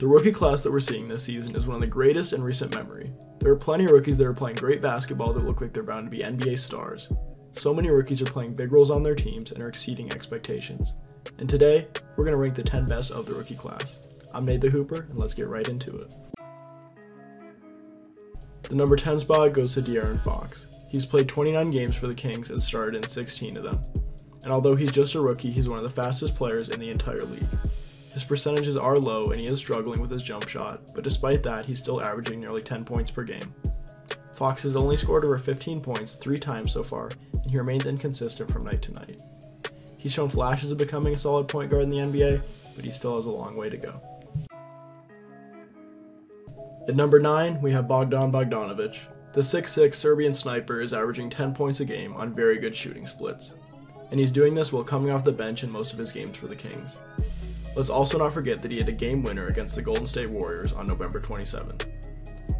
The rookie class that we're seeing this season is one of the greatest in recent memory. There are plenty of rookies that are playing great basketball that look like they're bound to be NBA stars. So many rookies are playing big roles on their teams and are exceeding expectations. And today, we're going to rank the 10 best of the rookie class. I'm NateTheHooper, and let's get right into it. The number 10 spot goes to De'Aaron Fox. He's played 29 games for the Kings and started in 16 of them. And although he's just a rookie, he's one of the fastest players in the entire league. His percentages are low and he is struggling with his jump shot, but despite that, he's still averaging nearly 10 points per game. Fox has only scored over 15 points 3 times so far, and he remains inconsistent from night to night. He's shown flashes of becoming a solid point guard in the NBA, but he still has a long way to go. At number 9, we have Bogdan Bogdanovic. The 6'6" Serbian sniper is averaging 10 points a game on very good shooting splits. And he's doing this while coming off the bench in most of his games for the Kings. Let's also not forget that he had a game winner against the Golden State Warriors on November 27th.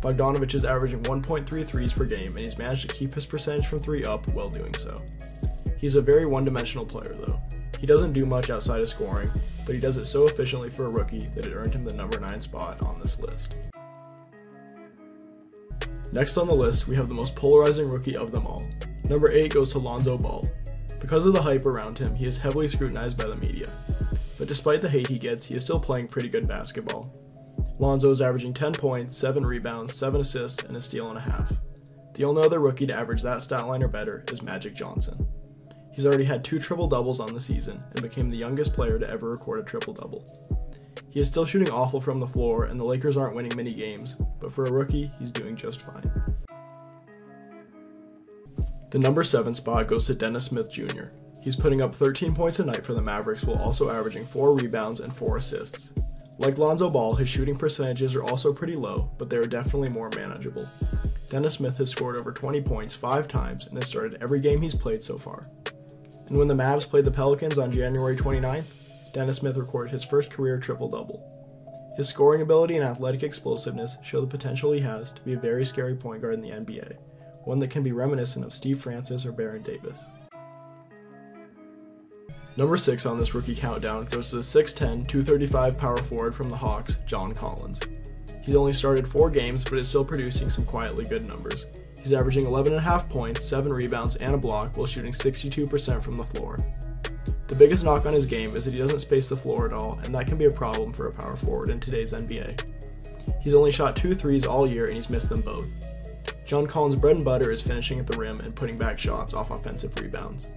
Bogdanovic is averaging 1.3 threes per game, and he's managed to keep his percentage from 3 up while doing so. He's a very one-dimensional player though. He doesn't do much outside of scoring, but he does it so efficiently for a rookie that it earned him the number 9 spot on this list. Next on the list, we have the most polarizing rookie of them all. Number 8 goes to Lonzo Ball. Because of the hype around him, he is heavily scrutinized by the media. But despite the hate he gets, he is still playing pretty good basketball. Lonzo is averaging 10 points, 7 rebounds, 7 assists, and a steal and a half. The only other rookie to average that stat line or better is Magic Johnson. He's already had 2 triple-doubles on the season and became the youngest player to ever record a triple-double. He is still shooting awful from the floor, and the Lakers aren't winning many games, but for a rookie, he's doing just fine. The number 7 spot goes to Dennis Smith Jr. He's putting up 13 points a night for the Mavericks while also averaging 4 rebounds and 4 assists. Like Lonzo Ball, his shooting percentages are also pretty low, but they are definitely more manageable. Dennis Smith has scored over 20 points 5 times and has started every game he's played so far. And when the Mavs played the Pelicans on January 29th, Dennis Smith recorded his first career triple-double. His scoring ability and athletic explosiveness show the potential he has to be a very scary point guard in the NBA, one that can be reminiscent of Steve Francis or Baron Davis. Number 6 on this rookie countdown goes to the 6'10", 235 power forward from the Hawks, John Collins. He's only started 4 games, but is still producing some quietly good numbers. He's averaging 11.5 points, 7 rebounds, and a block while shooting 62% from the floor. The biggest knock on his game is that he doesn't space the floor at all, and that can be a problem for a power forward in today's NBA. He's only shot 2 threes all year and he's missed them both. John Collins' bread and butter is finishing at the rim and putting back shots off offensive rebounds.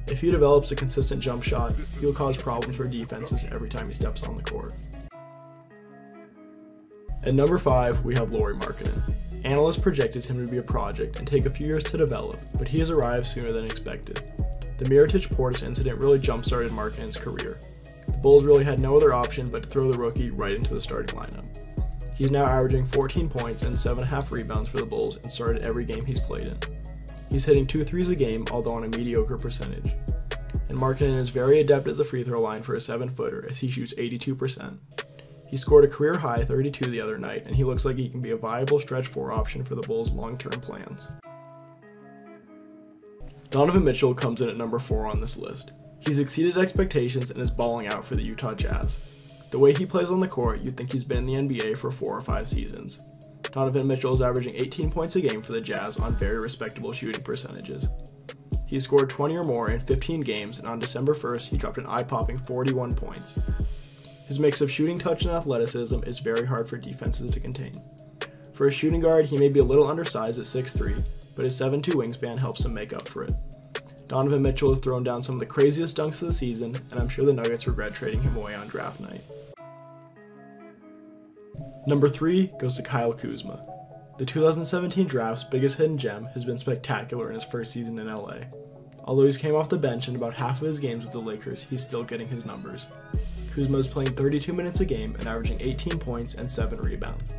If he develops a consistent jump shot, he'll cause problems for defenses every time he steps on the court. At number 5, we have Lauri Markkanen. Analysts projected him to be a project and take a few years to develop, but he has arrived sooner than expected. The Mirotic Portis incident really jump-started Markkanen's career. The Bulls really had no other option but to throw the rookie right into the starting lineup. He's now averaging 14 points and 7.5 rebounds for the Bulls and started every game he's played in. He's hitting 2 threes a game, although on a mediocre percentage. And Markkanen is very adept at the free throw line for a 7-footer as he shoots 82%. He scored a career-high 32 the other night, and he looks like he can be a viable stretch 4 option for the Bulls' long-term plans. Donovan Mitchell comes in at number 4 on this list. He's exceeded expectations and is balling out for the Utah Jazz. The way he plays on the court, you'd think he's been in the NBA for 4 or 5 seasons. Donovan Mitchell is averaging 18 points a game for the Jazz on very respectable shooting percentages. He scored 20 or more in 15 games, and on December 1st, he dropped an eye-popping 41 points. His mix of shooting touch and athleticism is very hard for defenses to contain. For a shooting guard, he may be a little undersized at 6'3", but his 7'2" wingspan helps him make up for it. Donovan Mitchell has thrown down some of the craziest dunks of the season, and I'm sure the Nuggets regret trading him away on draft night. Number 3 goes to Kyle Kuzma. The 2017 draft's biggest hidden gem has been spectacular in his first season in LA. Although he's came off the bench in about half of his games with the Lakers, he's still getting his numbers. Kuzma is playing 32 minutes a game and averaging 18 points and 7 rebounds.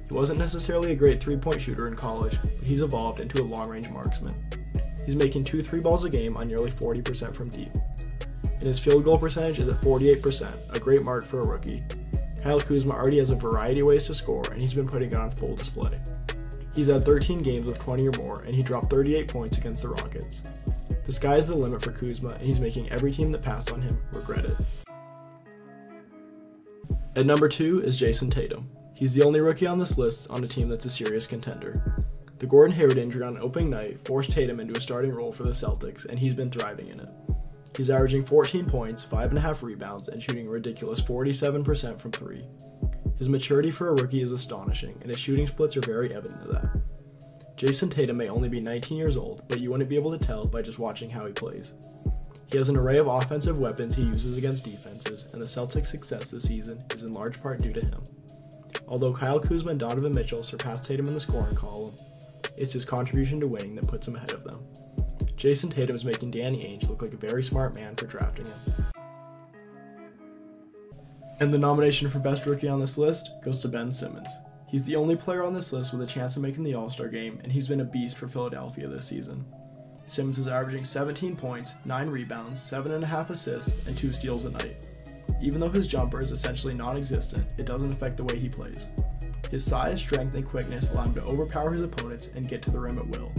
He wasn't necessarily a great 3-point shooter in college, but he's evolved into a long-range marksman. He's making 2 3-balls a game on nearly 40% from deep. And his field goal percentage is at 48%, a great mark for a rookie. Kyle Kuzma already has a variety of ways to score, and he's been putting it on full display. He's had 13 games of 20 or more, and he dropped 38 points against the Rockets. The sky is the limit for Kuzma, and he's making every team that passed on him regret it. At number 2 is Jason Tatum. He's the only rookie on this list on a team that's a serious contender. The Gordon Hayward injury on opening night forced Tatum into a starting role for the Celtics, and he's been thriving in it. He's averaging 14 points, 5.5 rebounds, and shooting a ridiculous 47% from 3. His maturity for a rookie is astonishing, and his shooting splits are very evident of that. Jason Tatum may only be 19 years old, but you wouldn't be able to tell by just watching how he plays. He has an array of offensive weapons he uses against defenses, and the Celtics' success this season is in large part due to him. Although Kyle Kuzma and Donovan Mitchell surpassed Tatum in the scoring column, it's his contribution to winning that puts him ahead of them. Jason Tatum is making Danny Ainge look like a very smart man for drafting him. And the nomination for best rookie on this list goes to Ben Simmons. He's the only player on this list with a chance of making the All-Star game, and he's been a beast for Philadelphia this season. Simmons is averaging 17 points, 9 rebounds, 7.5 assists, and 2 steals a night. Even though his jumper is essentially non-existent, it doesn't affect the way he plays. His size, strength, and quickness allow him to overpower his opponents and get to the rim at will.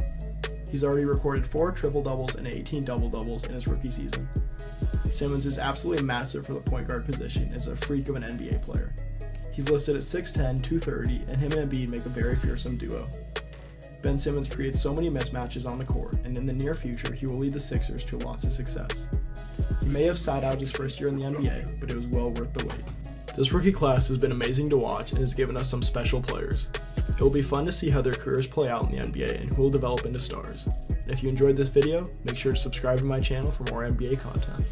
He's already recorded 4 triple-doubles and 18 double-doubles in his rookie season. Simmons is absolutely massive for the point guard position and is a freak of an NBA player. He's listed at 6'10", 230, and him and Embiid make a very fearsome duo. Ben Simmons creates so many mismatches on the court, and in the near future, he will lead the Sixers to lots of success. He may have sat out his first year in the NBA, but it was well worth the wait. This rookie class has been amazing to watch and has given us some special players. It will be fun to see how their careers play out in the NBA and who will develop into stars. And if you enjoyed this video, make sure to subscribe to my channel for more NBA content.